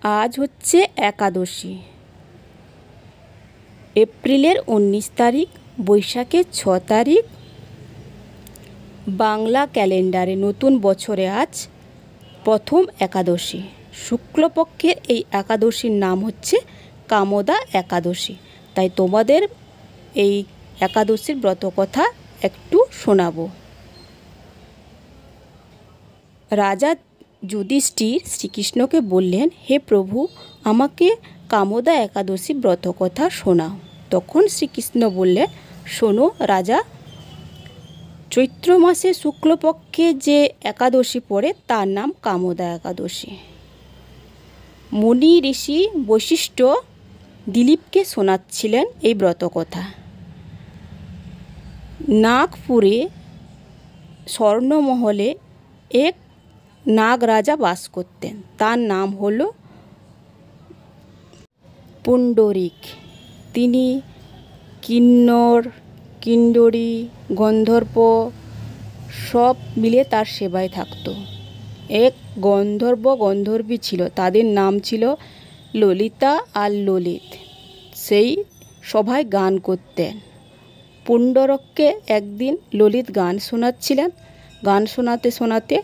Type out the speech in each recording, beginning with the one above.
আজ হচ্ছে একাদশী। এপ্রিলের 19 তারিখ, বৈশাখের 6 তারিখ। বাংলা ক্যালেন্ডারে নতুন বছরে আজ প্রথম একাদশী। শুক্লপক্ষের এই একাদশীর নাম হচ্ছে কামদা একাদশী। তাই তোমাদের এই একাদশীর ব্রতকথা একটু শোনাবো। রাজা যুধিষ্ঠির শ্রীকৃষ্ণকে বললেন, হে প্রভু, আমাকে কামদা একাদশী ব্রতকথা শোনাও। তখন শ্রীকৃষ্ণ বললেন, শোনো রাজা, চৈত্র মাসে শুক্লপক্ষে যে একাদশী পড়ে তার নাম কামদা একাদশী। মুনি ঋষি বশিষ্ঠ দিলীপকে শোনাচ্ছিলেন এই ব্রতকথা। নাগপুরে স্বর্ণমহলে এক নাগ রাজা বাস করতেন। তার নাম হলো পুণ্ডরিক। তিনি কিন্নর, কিন্নরী, গন্ধর্ব সব মিলে তার সেবায় থাকত। এক গন্ধর্বী ছিল, তাদের নাম ছিল ললিতা আর ললিত। সেই সভায় গান করতেন। পুণ্ডরককে একদিন ললিত গান শোনাচ্ছিলেন। গান শোনাতে শোনাতে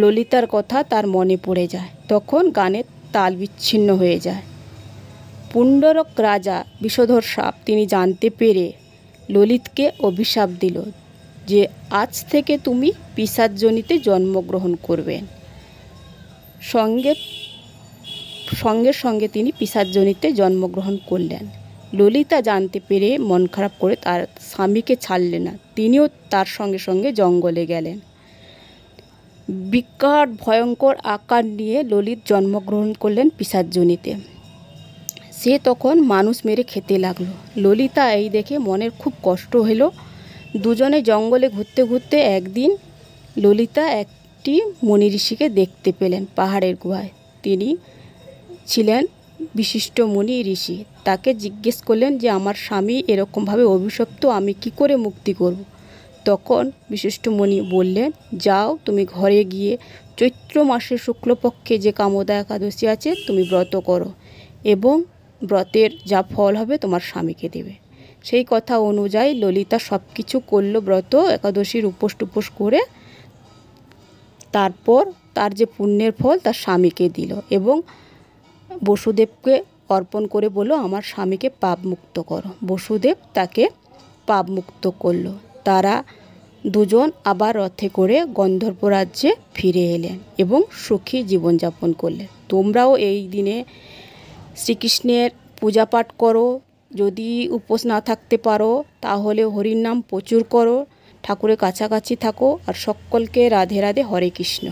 ললিতার কথা তার মনে পড়ে যায়। তখন গানের তাল বিচ্ছিন্ন হয়ে যায়। পুণ্ডরক রাজা বিষধর সাপ, তিনি জানতে পেরে ললিতকে অভিশাপ দিল যে আজ থেকে তুমি পিশাচযোনিতে জন্মগ্রহণ করবেন। সঙ্গে সঙ্গে তিনি পিশাচযোনিতে জন্মগ্রহণ করলেন। ললিতা জানতে পেরে মন খারাপ করে তার স্বামীকে ছাড়লেন না। তিনিও তার সঙ্গে সঙ্গে জঙ্গলে গেলেন। বিকট ভয়ঙ্কর আকার নিয়ে ললিত জন্মগ্রহণ করলেন পিশাচযোনিতে। সে তখন মানুষ মেরে খেতে লাগলো। ললিতা এই দেখে মনের খুব কষ্ট হলো। দুজনে জঙ্গলে ঘুরতে ঘুরতে একদিন ললিতা একটি মুনি ঋষিকে দেখতে পেলেন পাহাড়ের গুহায়। তিনি ছিলেন বিশিষ্ট মুনি ঋষি। তাকে জিজ্ঞেস করলেন যে আমার স্বামী এরকমভাবে অভিশপ্ত, আমি কি করে মুক্তি করব। তখন বিশিষ্ট মুনি বললেন, যাও তুমি ঘরে গিয়ে চৈত্র মাসের শুক্লপক্ষে যে কামদা একাদশী আছে তুমি ব্রত করো এবং ব্রতের যা ফল হবে তোমার স্বামীকে দেবে। সেই কথা অনুযায়ী ললিতা সব কিছু করলো, ব্রত একাদশীর উপোস টুপোস করে। তারপর তার যে পুণ্যের ফল তার স্বামীকে দিল এবং বসুদেবকে অর্পণ করে বলল, আমার স্বামীকে পাপ মুক্ত করো। বসুদেব তাকে পাপ মুক্ত করলো। তারা দুজন আবার রথে করে গন্ধর্ব রাজ্যে ফিরে এলেন এবং সুখী জীবনযাপন করলেন। তোমরাও এই দিনে শ্রীকৃষ্ণের পূজা পাঠ করো। যদি উপোস না থাকতে পারো তাহলে হরির নাম প্রচুর করো, ঠাকুরের কাছাকাছি থাকো। আর সকলকে রাধে রাধে, হরে কৃষ্ণ।